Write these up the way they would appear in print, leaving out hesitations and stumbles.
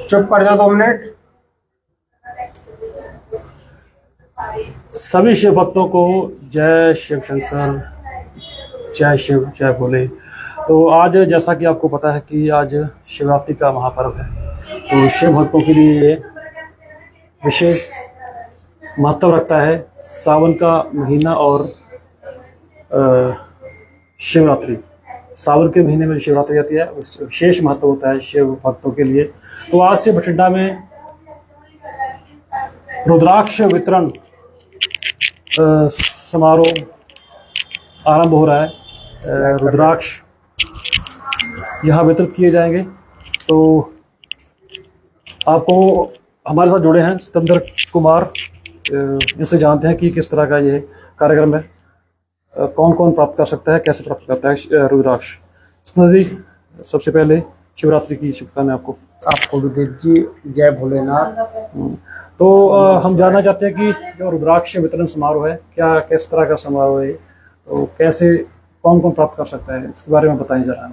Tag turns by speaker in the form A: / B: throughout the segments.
A: चुप कर जाओ 2 मिनट।
B: सभी शिव भक्तों को जय शिव शंकर, जय शिव, जय भोले। तो आज जैसा कि आपको पता है कि आज शिवरात्रि का महापर्व है, तो शिव भक्तों के लिए ये विशेष महत्व रखता है। सावन का महीना और शिवरात्रि, सावन के महीने में शिवरात्रि आती है, विशेष महत्व होता है शिव भक्तों के लिए। तो आज से बठिंडा में रुद्राक्ष वितरण समारोह आरंभ हो रहा है। रुद्राक्ष यहाँ वितरित किए जाएंगे। तो आपको हमारे साथ जुड़े हैं सिकंदर कुमार, जिनसे जानते हैं कि किस तरह का ये कार्यक्रम है, कौन कौन प्राप्त कर सकता है, कैसे प्राप्त करता है रुद्राक्ष। सिकंदर जी, सबसे पहले शिवरात्रि की शुभकामनाएं
A: आपको भी देव जी, जय भोलेनाथ।
B: तो हम जानना चाहते हैं कि जो रुद्राक्ष वितरण समारोह है, क्या किस तरह का समारोह है, तो कैसे कौन कौन प्राप्त कर सकता है, इसके बारे में बताइए जरा।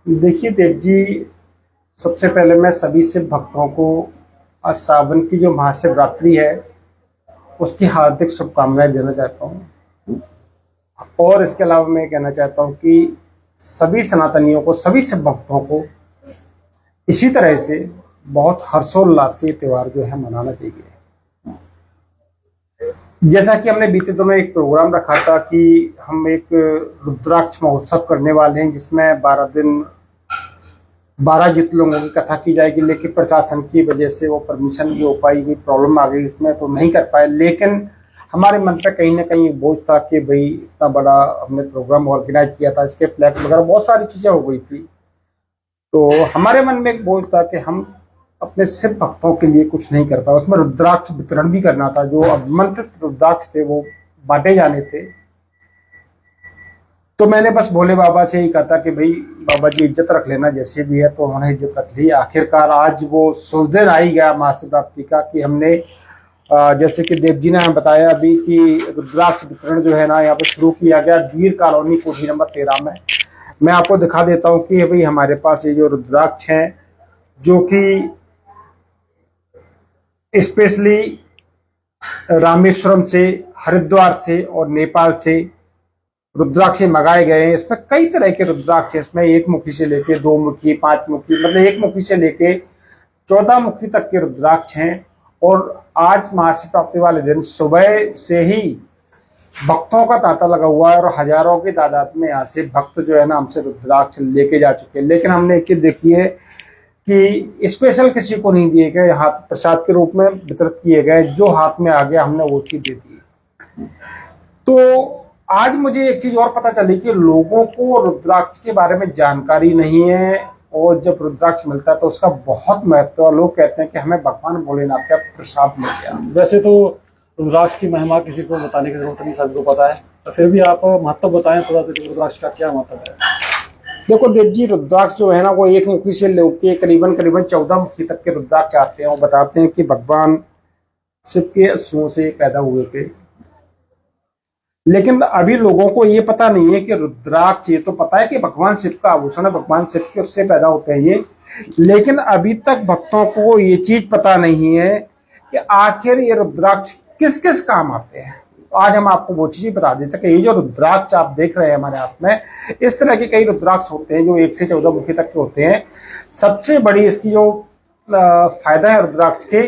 A: देखिए देव जी, सबसे पहले मैं सभी शिव भक्तों को आज सावन की जो महाशिवरात्रि है उसकी हार्दिक शुभकामनाएं देना चाहता हूँ। और इसके अलावा मैं कहना चाहता हूँ कि सभी सनातनियों को, सभी शिव भक्तों को इसी तरह से बहुत हर्षोल्लास से त्योहार जो है मनाना चाहिए। जैसा कि हमने बीते दिनों एक प्रोग्राम रखा था कि हम एक रुद्राक्ष महोत्सव करने वाले हैं, जिसमें 12 दिन 12 जित लोगों की कथा की जाएगी, लेकिन प्रशासन की वजह से वो परमिशन नहीं हो पाई, कोई प्रॉब्लम आ गई उसमें, तो नहीं कर पाए। लेकिन हमारे मन पे कहीं ना कहीं बोझ था कि भाई इतना बड़ा हमने प्रोग्राम ऑर्गेनाइज किया था, इसके फ्लैग वगैरह बहुत सारी चीजें हो गई थी, तो हमारे मन में एक बोझ था कि हम अपने शिव भक्तों के लिए कुछ नहीं कर पाए। उसमें रुद्राक्ष वितरण भी करना था, जो आमंत्रित रुद्राक्ष थे वो बांटे जाने थे। तो मैंने बस भोले बाबा से ही कहा था कि भाई बाबा जी इज्जत रख लेना जैसे भी है, तो उन्होंने इज्जत रख ली। आखिरकार आज वो शुभ दिन आ ही गया महाशिवरात्रि का कि हमने जैसे कि देव जी ने हमें बताया अभी कि रुद्राक्ष वितरण जो है ना यहाँ पे शुरू किया गया वीर कॉलोनी कोठी नंबर 13 में। मैं आपको दिखा देता हूँ कि भाई हमारे पास ये जो रुद्राक्ष हैं, जो कि स्पेशली रामेश्वरम से, हरिद्वार से और नेपाल से रुद्राक्ष मंगाए गए हैं। इसमें कई तरह के रुद्राक्ष हैं, इसमें 1 मुखी से लेके 2 मुखी, 5 मुखी, मतलब 1 मुखी से लेके 14 मुखी तक के रुद्राक्ष हैं। और आज महाशिवरात्रि वाले दिन सुबह से ही भक्तों का तांता लगा हुआ है और हजारों की तादाद में यहाँ से भक्त जो है ना हमसे रुद्राक्ष लेके जा चुके हैं। लेकिन हमने एक चीज देखी है कि स्पेशल किसी को नहीं दिए गए, हाथ प्रसाद के रूप में वितरित किए गए, जो हाथ में आ गया हमने वो चीज दे दी। तो आज मुझे एक चीज और पता चली कि लोगों को रुद्राक्ष के बारे में जानकारी नहीं है, और जब रुद्राक्ष मिलता है तो उसका बहुत महत्व है। लोग कहते हैं कि हमें भगवान भोलेनाथ का प्रसाद मिल गया।
B: वैसे तो रुद्राक्ष की महिमा किसी को बताने की जरूरत नहीं, सबको पता है, तो फिर भी आप महत्व बताएं थोड़ा, तो रुद्राक्ष का क्या महत्व है।
A: देखो देव जी, रुद्राक्ष जो है ना वो 1 मुखी से लेके करीबन 14 मुखी तक के रुद्राक्ष आते हैं। वो बताते हैं कि भगवान शिव के अश्वों से पैदा हुए थे। लेकिन अभी लोगों को ये पता नहीं है कि रुद्राक्ष, ये तो पता है कि भगवान शिव का आभूषण है, भगवान शिव के उससे पैदा होते हैं ये, लेकिन अभी तक भक्तों को ये चीज पता नहीं है कि आखिर ये रुद्राक्ष किस किस काम आते हैं। आज हम आपको वो चीज बता देते हैं कि ये जो रुद्राक्ष आप देख रहे हैं हमारे हाथ में, इस तरह के कई रुद्राक्ष होते हैं जो 1 से 14 मुखी तक के होते हैं। सबसे बड़ी इसकी जो फायदा है रुद्राक्ष के,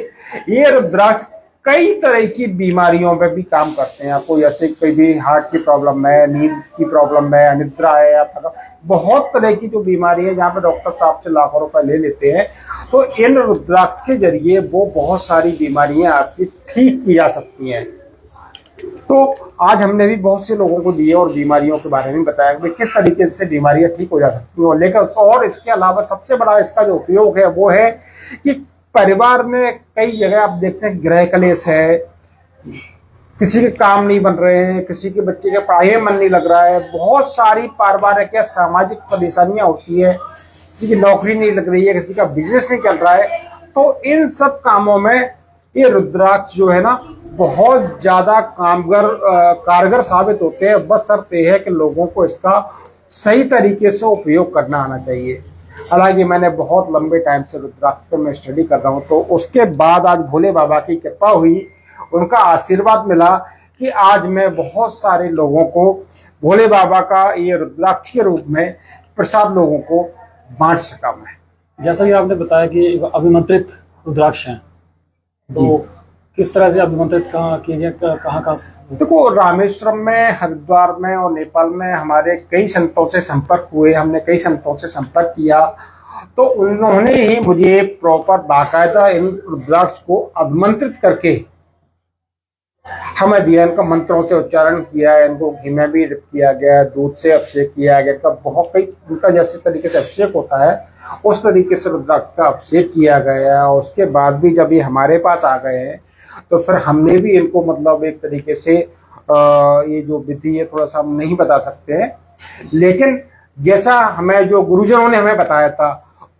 A: ये रुद्राक्ष कई तरह की बीमारियों पे भी काम करते हैं। आपको जैसे कोई भी हार्ट की प्रॉब्लम है, नींद की प्रॉब्लम है, अनिद्रा है, या बहुत तरह की जो बीमारी है जहाँ पे डॉक्टर साहब से लाखों रुपए ले लेते हैं, तो इन रुद्राक्ष के जरिए वो बहुत सारी बीमारियां आपकी ठीक की जा सकती हैं। तो आज हमने भी बहुत से लोगों को दिए और बीमारियों के बारे में बताया कि किस तरीके से बीमारियां ठीक हो जा सकती हैं। लेकिन और इसके अलावा सबसे बड़ा इसका जो उपयोग है वो है कि परिवार में कई जगह आप देखते हैं गृह कलेश है, किसी के काम नहीं बन रहे हैं, किसी के बच्चे का पढ़ाई में मन नहीं लग रहा है, बहुत सारी पारिवारिक या सामाजिक परेशानियां होती है, किसी की नौकरी नहीं लग रही है, किसी का बिजनेस नहीं चल रहा है, तो इन सब कामों में ये रुद्राक्ष जो है ना बहुत ज्यादा कारगर साबित होते हैं। बस शर्त यह है कि लोगों को इसका सही तरीके से उपयोग करना आना चाहिए। हालांकि मैंने बहुत लंबे टाइम से रुद्राक्ष पे मैं स्टडी कर रहा हूँ, तो उसके बाद आज भोले बाबा की कृपा हुई, उनका आशीर्वाद मिला कि आज मैं बहुत सारे लोगों को भोले बाबा का ये रुद्राक्ष के रूप में प्रसाद लोगों को बांट सका मैं।
B: जैसा कि आपने बताया कि अभिमंत्रित रुद्राक्ष हैं, तो किस तरह से अभिमंत्रित कहाँ कीजिए, कहाँ से?
A: देखो, रामेश्वरम में, हरिद्वार में और नेपाल में हमारे कई संतों से संपर्क हुए, हमने कई संतों से संपर्क किया, तो उन्होंने ही मुझे प्रॉपर बाकायदा इन रुद्राक्ष को अभिमंत्रित करके हमें दिया। इनका मंत्रों से उच्चारण किया, इनको घी में भी किया गया, दूध से अभिषेक किया गया, इनका बहुत कई, उनका जैसे तरीके से अभिषेक होता है उस तरीके से रुद्राक्ष का अभिषेक किया गया। और उसके बाद भी जब ये हमारे पास आ गए हैं तो फिर हमने भी इनको मतलब एक तरीके से ये जो विधि है थोड़ा सा हम नहीं बता सकते हैं, लेकिन जैसा हमें जो गुरुजनों ने हमें बताया था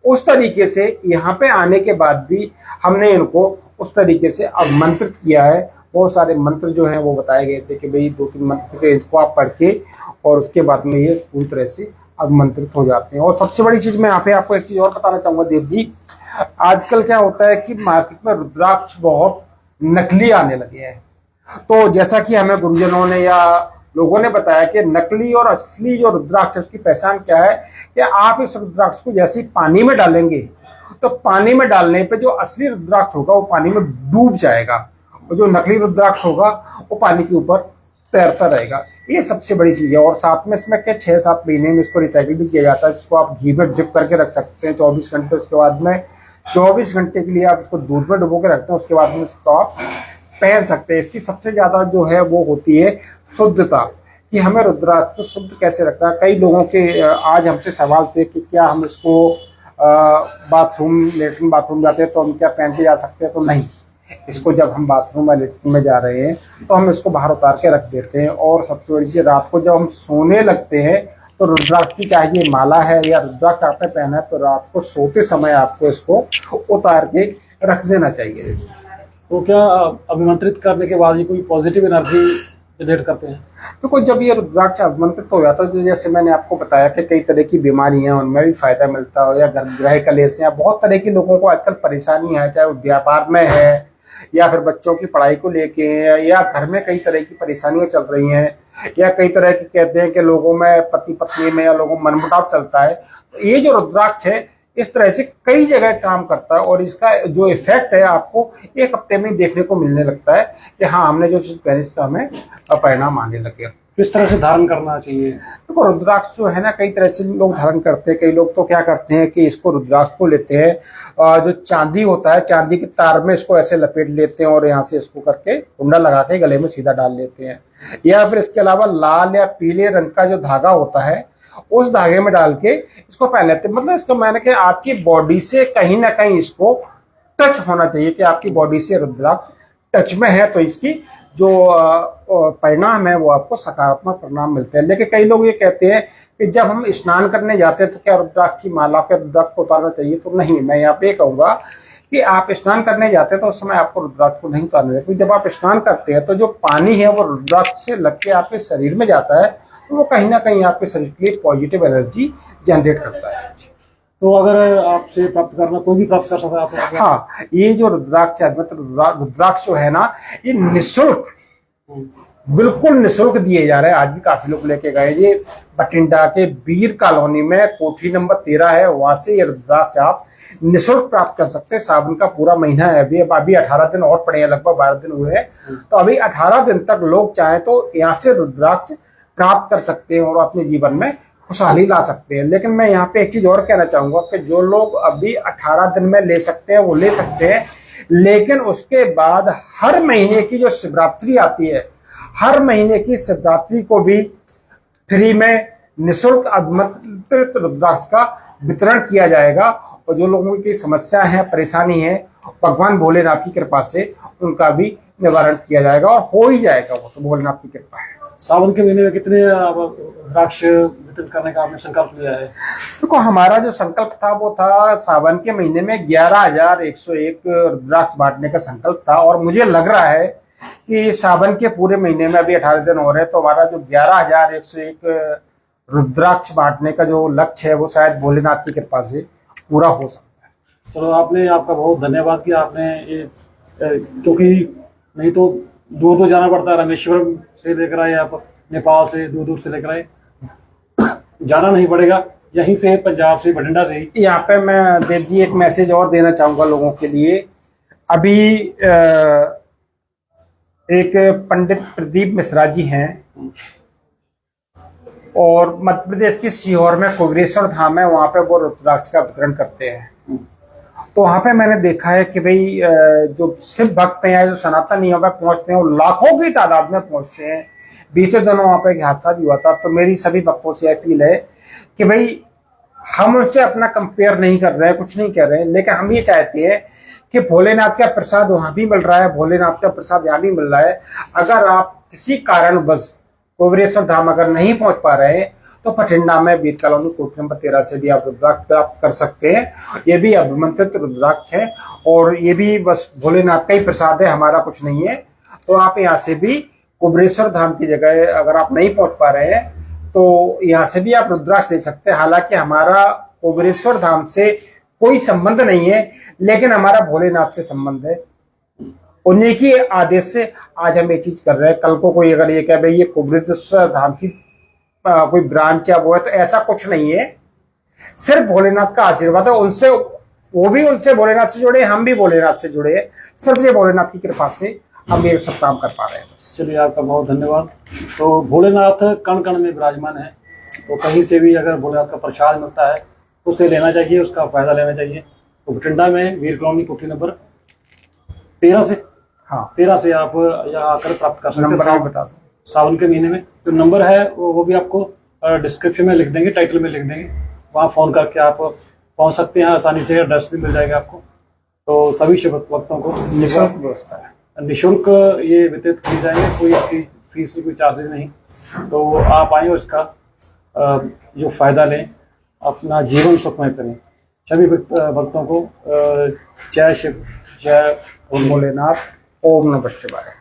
A: उस तरीके से यहाँ पे आने के बाद भी हमने इनको उस तरीके से अभिमंत्रित किया है। बहुत सारे मंत्र जो हैं वो बताए गए थे कि भाई 2-3 मंत्र थे, इनको आप पढ़ के और उसके बाद में ये पूरी तरह से अभिमंत्रित हो जाते हैं। और सबसे बड़ी चीज मैं यहाँ पे आपको एक चीज और बताना चाहूंगा देव जी, आजकल क्या होता है कि मार्केट में रुद्राक्ष बहुत नकली आने लगे हैं। तो जैसा कि हमें गुरुजनों ने या लोगों ने बताया कि नकली और असली जो रुद्राक्ष है उसकी पहचान क्या है कि आप इस रुद्राक्ष को जैसे ही पानी में डालेंगे तो पानी में डालने पे जो असली रुद्राक्ष होगा वो पानी में डूब जाएगा, और जो नकली रुद्राक्ष होगा वो पानी के ऊपर तैरता रहेगा। ये सबसे बड़ी चीज है। और साथ में इसमें क्या 6-7 महीने में इसको रिसाइकिल भी किया जाता है, जिसको आप घी में डिप करके रख सकते हैं 24 घंटे। उसके बाद में 24 घंटे के लिए आप उसको दूध में डुबो के रखते हैं, उसके बाद में इसको आप पहन सकते हैं। इसकी सबसे ज्यादा जो है वो होती है शुद्धता, कि हमें रुद्राक्ष को शुद्ध कैसे रखना है। कई लोगों के आज हमसे सवाल थे कि क्या हम इसको बाथरूम, लेटरिन बाथरूम जाते हैं तो हम क्या पहन के जा सकते हैं? तो नहीं, इसको जब हम बाथरूम या लेटरिन में जा रहे हैं तो हम इसको बाहर उतार के रख देते हैं। और सबसे बड़ी चीज, रात को जब हम सोने लगते हैं तो रुद्राक्ष की चाहे ये माला है या रुद्राक्ष आपने पहना है तो रात को सोते समय आपको इसको उतार के रख देना चाहिए।
B: तो क्या अभिमंत्रित करने के बाद ये कोई पॉजिटिव एनर्जी जनरेट करते हैं?
A: तो जब ये रुद्राक्ष अभिमंत्रित हो जाता है तो जैसे मैंने आपको बताया कि कई तरह की बीमारियां उनमें भी फायदा मिलता है, या ग्रह कलेश या बहुत तरह की लोगों को आजकल परेशानी है, चाहे वो व्यापार में है या फिर बच्चों की पढ़ाई को लेके या घर में कई तरह की परेशानियां चल रही हैं, या कई तरह की कहते हैं कि लोगों में पति पत्नी में या लोगों में मनमुटाव चलता है। तो ये जो रुद्राक्ष है इस तरह से कई जगह काम करता है, और इसका जो इफेक्ट है आपको 1 हफ्ते में देखने को मिलने लगता है कि हाँ, हमने जो चीज पहनी इसका हमें परिणाम आने लगे।
B: किस तरह से धारण करना चाहिए?
A: तो रुद्राक्ष जो है ना, कई तरह से लोग धारण करते हैं। कई लोग तो क्या करते हैं कि इसको रुद्राक्ष को लेते हैं, जो चांदी होता है, चांदी के तार में इसको ऐसे लपेट लेते हैं और यहाँ से इसको करके कुंडा लगा के गले में सीधा डाल लेते हैं। या फिर इसके अलावा लाल या पीले रंग का जो धागा होता है उस धागे में डाल के इसको पहन लेते हैं। मतलब इसका मैंने कि आपकी बॉडी से कहीं ना कहीं इसको टच होना चाहिए, कि आपकी बॉडी से रुद्राक्ष टच में है तो इसकी जो परिणाम है वो आपको सकारात्मक परिणाम मिलते हैं। लेकिन कई लोग ये कहते हैं कि जब हम स्नान करने जाते हैं तो क्या रुद्राक्ष की माला के रुद्राक्ष को उतारना चाहिए? तो नहीं, मैं यहाँ पे कहूंगा कि आप स्नान करने जाते हैं तो उस समय आपको रुद्राक्ष को नहीं उतारना चाहिए। जब आप स्नान करते हैं तो जो पानी है वो रुद्राक्ष से लग के आपके शरीर में जाता है, तो वो कहीं ना कहीं आपके शरीर के लिए पॉजिटिव एनर्जी जनरेट करता है।
B: तो अगर आपसे प्राप्त करना, कोई भी प्राप्त कर सकता है आप?
A: हाँ, ये जो रुद्राक्ष है, मतलब रुद्राक्ष जो है ना, ये निःशुल्क, बिल्कुल निःशुल्क दिए जा रहे हैं। आज भी काफी लोग लेके गए। ये बठिंडा के बीर कॉलोनी में कोठी नंबर 13 है, वहां से ये रुद्राक्ष आप निःशुल्क प्राप्त कर सकते हैं। सावन का पूरा महीना है, अभी 18 दिन और पड़े हैं, लगभग 12 दिन हुए हैं। तो अभी 18 दिन तक लोग चाहे तो यहाँ से रुद्राक्ष प्राप्त कर सकते हैं और अपने जीवन में खुशहाली ला सकते हैं। लेकिन मैं यहाँ पे एक चीज और कहना चाहूंगा कि जो लोग अभी 18 दिन में ले सकते हैं वो ले सकते हैं, लेकिन उसके बाद हर महीने की जो शिवरात्रि आती है, हर महीने की शिवरात्रि को भी फ्री में निःशुल्क अभिमंत्रित रुद्राक्ष का वितरण किया जाएगा। और जो लोगों की समस्या है, परेशानी है, भगवान भोलेनाथ की कृपा से उनका भी निवारण किया जाएगा, और हो ही जाएगा, वो तो भोलेनाथ की कृपा है।
B: सावन के महीने में कितने रुद्राक्ष वितरण करने का आपने संकल्प लिया है?
A: देखो, हमारा जो संकल्प था वो था सावन के महीने में 11,101 रुद्राक्ष बांटने का संकल्प था। और मुझे लग रहा है कि सावन के पूरे महीने में अभी 18 दिन हो रहे हैं, तो हमारा जो 11,101 रुद्राक्ष बांटने का जो लक्ष्य है वो शायद भोलेनाथ की कृपा से पूरा हो सकता है।
B: चलो, आपका बहुत धन्यवाद कि आपने ये क्योंकि नहीं तो दूर दूर जाना पड़ता है, रामेश्वरम से लेकर आए आप, नेपाल से दूर दूर से लेकर आए, जाना नहीं पड़ेगा, यहीं से पंजाब से बठिंडा से ही।
A: यहाँ पे मैं देव जी एक मैसेज और देना चाहूंगा लोगों के लिए। अभी एक पंडित प्रदीप मिश्रा जी हैं और मध्य प्रदेश के सीहोर में कुबरेश्वर धाम है, वहां पे वो रुद्राक्ष का वितरण करते हैं। तो वहां पे मैंने देखा है कि भाई जो शिव भक्त हैं, जो सनातन नियम पे पहुंचते हैं, वो लाखों की तादाद में पहुंचते हैं। बीते दिनों वहां पे एक हादसा भी हुआ था। तो मेरी सभी भक्तों से अपील है कि भाई हम उनसे अपना कंपेयर नहीं कर रहे हैं, कुछ नहीं कर रहे हैं, लेकिन हम ये चाहते हैं कि भोलेनाथ का प्रसाद वहां भी मिल रहा है, भोलेनाथ का प्रसाद यहाँ भी मिल रहा है। अगर आप किसी कारणवश कुबरेश्वर धाम अगर नहीं पहुंच पा रहे हैं तो बठिंडा में बीट कॉलोनी कोठी नंबर 13 से भी आप रुद्राक्ष प्राप्त कर सकते हैं। ये भी अभिमंत्रित रुद्राक्ष है और ये भी बस भोलेनाथ का ही प्रसाद है, हमारा कुछ नहीं है। तो आप यहाँ से भी कुबरेश्वर धाम की जगह अगर आप नहीं पहुंच पा रहे हैं तो यहाँ से भी आप रुद्राक्ष ले सकते हैं। हालांकि हमारा कुबरेश्वर धाम से कोई संबंध नहीं है, लेकिन हमारा भोलेनाथ से संबंध है। उन्हीं के आदेश से आज हम ये चीज कर रहे हैं। कल को कोई अगर ये कहे भाई ये कुबरेश्वर धाम की कोई ब्रांच या वो है, तो ऐसा कुछ नहीं है। सिर्फ भोलेनाथ का आशीर्वाद है। उनसे वो भी उनसे भोलेनाथ से जुड़े, हम भी भोलेनाथ से जुड़े हैं। सिर्फ ये भोलेनाथ की कृपा से हम ये सब काम कर पा रहे हैं।
B: चलिए, आपका बहुत धन्यवाद। तो भोलेनाथ कण कण में विराजमान है, तो कहीं से भी अगर भोलेनाथ का प्रसाद मिलता है तो उसे लेना चाहिए, उसका फायदा लेना चाहिए। तो बठिंडा में वीर कॉलोनी कोठी नंबर 13 से,
A: हाँ
B: 13 से आप यहाँ आकर प्राप्त कर सकते
A: नंबर
B: हैं।
A: आप बता दो।
B: सावन के महीने में जो नंबर है वो भी आपको डिस्क्रिप्शन में लिख देंगे, टाइटल में लिख देंगे। वहाँ फोन करके आप पहुँच सकते हैं, आसानी से एड्रेस भी मिल जाएगा आपको। तो सभी शिव भक्तों को
A: निःशुल्क व्यवस्था है,
B: निःशुल्क ये वितरित किए जाएंगे, कोई इसकी फीस की कोई चार्जेज नहीं। तो आप आए और इसका जो फायदा लें, अपना जीवन सुखमय करें। सभी भक्तों को जय शिव, जय
A: भोलेनाथ, ओम नमः शिवाय।